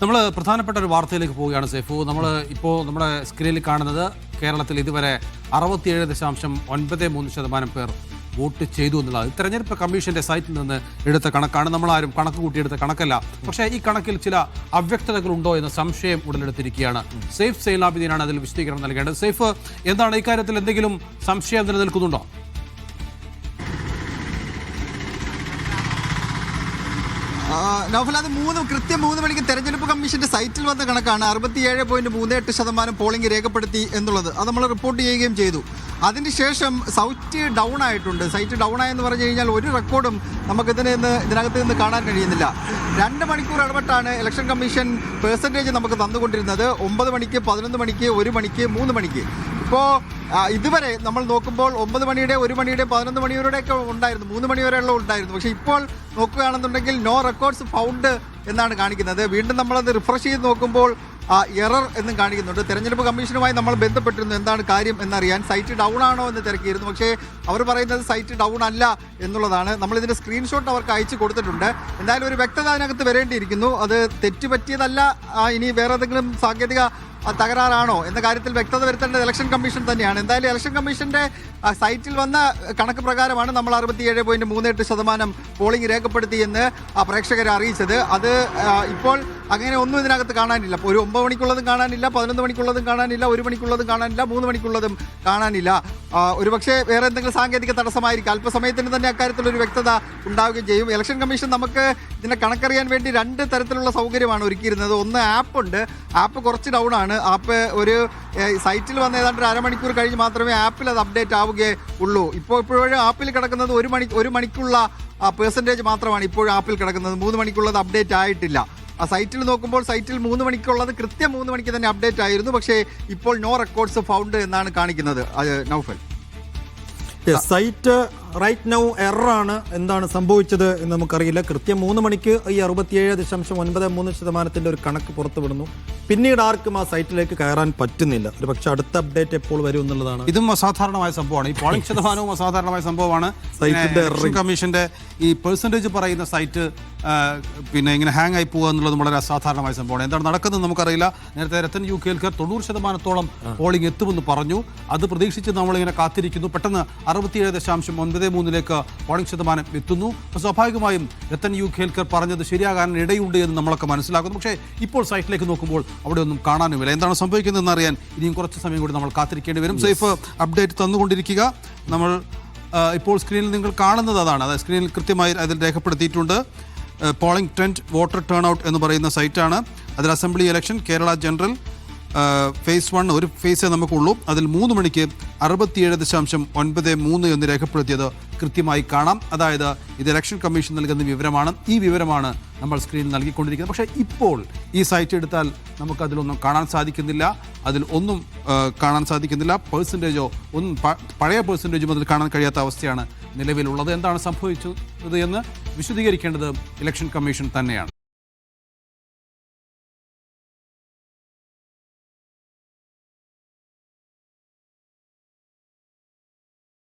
നമ്മൾ പ്രധാനപ്പെട്ട ഒരു വാർത്തയിലേക്ക് പോവുകയാണ് സൈഫു. നമ്മൾ ഇപ്പോൾ നമ്മുടെ സ്ക്രീനിൽ കാണുന്നത് കേരളത്തിൽ ഇതുവരെ 67.93% പേർ വോട്ട് ചെയ്തു എന്നുള്ളത് തെരഞ്ഞെടുപ്പ് കമ്മീഷന്റെ സൈറ്റിൽ നിന്ന് എടുത്ത കണക്കാണ്. നമ്മളാരും കണക്ക് കൂട്ടിയെടുത്ത കണക്കല്ല. പക്ഷേ ഈ കണക്കിൽ ചില അവ്യക്തതകളുണ്ടോ എന്ന സംശയം ഉടലെടുത്തിരിക്കുകയാണ്. സെയ്ഫ് സൈലാബിദ്ദീനാണ് അതിൽ വിശദീകരണം നൽകേണ്ടത്. സെയ്ഫ്, എന്താണ് ഇക്കാര്യത്തിൽ എന്തെങ്കിലും സംശയം നിലനിൽക്കുന്നുണ്ടോ? നൗഫൽ, അത് കൃത്യം 3 മണിക്ക് തെരഞ്ഞെടുപ്പ് കമ്മീഷന്റെ സൈറ്റിൽ വന്ന കണക്കാണ്. 67.38% പോളിംഗ് രേഖപ്പെടുത്തി എന്നുള്ളത് അത് നമ്മൾ റിപ്പോർട്ട് ചെയ്യുകയും ചെയ്തു. അതിനുശേഷം സൈറ്റ് ഡൗൺ ആയിട്ടുണ്ട്. സൈറ്റ് ഡൗൺ ആയെന്ന് പറഞ്ഞു കഴിഞ്ഞാൽ ഒരു റെക്കോർഡും ഇതിനകത്ത് നിന്ന് കാണാൻ കഴിയുന്നില്ല. 2 മണിക്കൂർ ഇടപെട്ടാണ് ഇലക്ഷൻ കമ്മീഷൻ പെർസെൻറ്റേജ് നമുക്ക് തന്നുകൊണ്ടിരുന്നത്. 9 മണിക്ക്, 11 മണിക്ക്, 1 മണിക്ക്, 3 മണിക്ക്. ഇപ്പോൾ ഇതുവരെ നമ്മൾ നോക്കുമ്പോൾ 9 മണിയുടെ, 1 മണിയുടെ, 11 മണിവരെയൊക്കെ ഉണ്ടായിരുന്നു, 3 മണി വരെയുള്ള ഉണ്ടായിരുന്നു. പക്ഷേ ഇപ്പോൾ നോക്കുകയാണെന്നുണ്ടെങ്കിൽ നോ റെക്കോർഡ്സ് ഫൗണ്ട് എന്നാണ് കാണിക്കുന്നത്. വീണ്ടും നമ്മളത് റിഫ്രഷ് ചെയ്ത് നോക്കുമ്പോൾ എറർ എന്നും കാണിക്കുന്നുണ്ട്. തെരഞ്ഞെടുപ്പ് കമ്മീഷനുമായി നമ്മൾ ബന്ധപ്പെട്ടിരുന്നു എന്താണ് കാര്യം എന്നറിയാൻ. സൈറ്റ് ഡൗൺ ആണോ എന്ന് തിരക്കിയിരുന്നു. പക്ഷേ അവർ പറയുന്നത് സൈറ്റ് ഡൗൺ അല്ല എന്നുള്ളതാണ്. നമ്മളിതിൻ്റെ സ്ക്രീൻഷോട്ട് അവർക്ക് അയച്ചു കൊടുത്തിട്ടുണ്ട്. എന്തായാലും ഒരു വ്യക്തത അതിനകത്ത് വരേണ്ടിയിരിക്കുന്നു. അത് തെറ്റുപറ്റിയതല്ല, ഇനി വേറെ ഏതെങ്കിലും സാങ്കേതിക തകരാറാണോ എന്ന കാര്യത്തിൽ വ്യക്തത വരുത്തേണ്ടത് ഇലക്ഷൻ കമ്മീഷൻ തന്നെയാണ്. എന്തായാലും ഇലക്ഷൻ കമ്മീഷന്റെ സൈറ്റിൽ വന്ന കണക്ക് പ്രകാരമാണ് നമ്മൾ 67.38% പോളിംഗ് രേഖപ്പെടുത്തിയെന്ന് പ്രേക്ഷകരെ അറിയിച്ചത്. അത് ഇപ്പോൾ അങ്ങനെ ഒന്നും ഇതിനകത്ത് കാണാനില്ല. ഒരു 9 മണിക്കുള്ളതും കാണാനില്ല, 11 മണിക്കുള്ളതും കാണാനില്ല, 1 മണിക്കുള്ളതും കാണാനില്ല, 3 മണിക്കുള്ളതും കാണാനില്ല. ഒരുപക്ഷെ വേറെ എന്തെങ്കിലും സാങ്കേതിക തടസ്സമായിരിക്കും. അല്പസമയത്തിന് തന്നെ അക്കാര്യത്തിൽ ഒരു വ്യക്തത ഉണ്ടാവുകയും ചെയ്യും. ഇലക്ഷൻ കമ്മീഷൻ നമുക്ക് ഇതിനെ കണക്കറിയാൻ വേണ്ടി 2 തരത്തിലുള്ള സൗകര്യമാണ് ഒരുക്കിയിരുന്നത്. ഒന്ന് ആപ്പുണ്ട്. ആപ്പ് കുറച്ച് ഡൗൺ ആണ്. ആപ്പ് ഒരു സൈറ്റിൽ വന്ന് ഏതാണ്ട് ഒരു അരമണിക്കൂർ കഴിഞ്ഞ് മാത്രമേ ആപ്പിൽ അത് അപ്ഡേറ്റ് ആവുകയുള്ളൂ. ഇപ്പോഴും ആപ്പിൽ കിടക്കുന്നത് 1 മണിക്കുള്ള പെർസെൻറ്റേജ് മാത്രമാണ് ഇപ്പോഴും ആപ്പിൽ കിടക്കുന്നത്. 3 മണിക്കുള്ളത് അപ്ഡേറ്റ് ആയിട്ടില്ല. ആ സൈറ്റിൽ നോക്കുമ്പോൾ സൈറ്റിൽ 3 മണിക്കുള്ളത് കൃത്യം 3 മണിക്ക് തന്നെ അപ്ഡേറ്റ് ആയിരുന്നു. പക്ഷേ ഇപ്പോൾ നോ റെക്കോർഡ്സ് ഫൗണ്ട് എന്നാണ് കാണിക്കുന്നത്. നൗഫൽ, സൈറ്റ് റൈറ്റ് നൗ എററാണ്. എന്താണ് സംഭവിച്ചത് എന്ന് നമുക്കറിയില്ല. കൃത്യം 3 മണിക്ക് ഈ 67.93% ഒരു കണക്ക് പുറത്തുവിടുന്നു. പിന്നീട് ആർക്കും ആ സൈറ്റിലേക്ക് കയറാൻ പറ്റുന്നില്ല. ഒരു പക്ഷെ അടുത്ത അപ്ഡേറ്റ് എപ്പോൾ വരും എന്നുള്ളതാണ്. ഇതും അസാധാരണമായ സംഭവമാണ്. ഈ പോളിംഗ് ശതമാനവും അസാധാരണമായ സംഭവമാണ്. ഇലക്ഷൻ കമ്മീഷന്റെ ഈ പെർസെൻറ്റേജ് പറയുന്ന സൈറ്റ് ഇങ്ങനെ ഹാങ് ആയി പോകുക എന്നുള്ളതും വളരെ അസാധാരണമായ സംഭവമാണ്. എന്താണ് നടക്കുന്നത് നമുക്കറിയില്ല. നേരത്തെ രത്തൻ യു കേൽക്കർ 90% പോളിംഗ് എത്തുമെന്ന് പറഞ്ഞു. അത് പ്രതീക്ഷിച്ച് നമ്മളിങ്ങനെ കാത്തിരിക്കുന്നു. പെട്ടെന്ന് 67.93% പോളിംഗ് ശതമാനം എത്തുന്നു. സ്വാഭാവികമായും രത്തൻ യു കേൽക്കർ പറഞ്ഞത് ശരിയാകാൻ ഇടയുണ്ട് എന്ന് നമ്മളൊക്കെ മനസ്സിലാക്കുന്നു. പക്ഷേ ഇപ്പോൾ സൈറ്റിലേക്ക് നോക്കുമ്പോൾ അവിടെ ഒന്നും കാണാനുമില്ല. എന്താണ് സംഭവിക്കുന്നതെന്ന് അറിയാൻ ഇനിയും കുറച്ച് സമയം കൂടി നമ്മൾ കാത്തിരിക്കേണ്ടി വരും. സേഫ് അപ്ഡേറ്റ് തന്നുകൊണ്ടിരിക്കുക. നമ്മൾ ഇപ്പോൾ സ്ക്രീനിൽ നിങ്ങൾ കാണുന്നത് അതാണ്. അതായത് സ്ക്രീനിൽ കൃത്യമായി അതിൽ രേഖപ്പെടുത്തിയിട്ടുണ്ട്. Polling trend voter turnout എന്ന് പറയുന്ന സൈറ്റാണ്. അതിൽ assembly election, Kerala general, phase 1 ഒരു ഫേസേ നമുക്കുള്ളൂ. അതിൽ 3 മണിക്ക് 67.93 എന്ന് രേഖപ്പെടുത്തിയത് കൃത്യമായി കാണാം. അതായത് ഇത് ഇലക്ഷൻ കമ്മീഷൻ നൽകുന്ന വിവരമാണ്. ഈ വിവരമാണ് നമ്മൾ സ്ക്രീനിൽ നൽകിക്കൊണ്ടിരിക്കുന്നത്. പക്ഷേ ഇപ്പോൾ ഈ സൈറ്റ് എടുത്താൽ നമുക്കതിലൊന്നും കാണാൻ സാധിക്കുന്നില്ല. കാണാൻ സാധിക്കുന്നില്ല. പെർസെൻറ്റേജോ പഴയ പെർസെൻറ്റേജും അതിൽ കാണാൻ കഴിയാത്ത അവസ്ഥയാണ് നിലവിലുള്ളത്. എന്താണ് സംഭവിച്ചത് എന്ന് വിശദീകരിക്കേണ്ടത് ഇലക്ഷൻ കമ്മീഷൻ തന്നെയാണ്.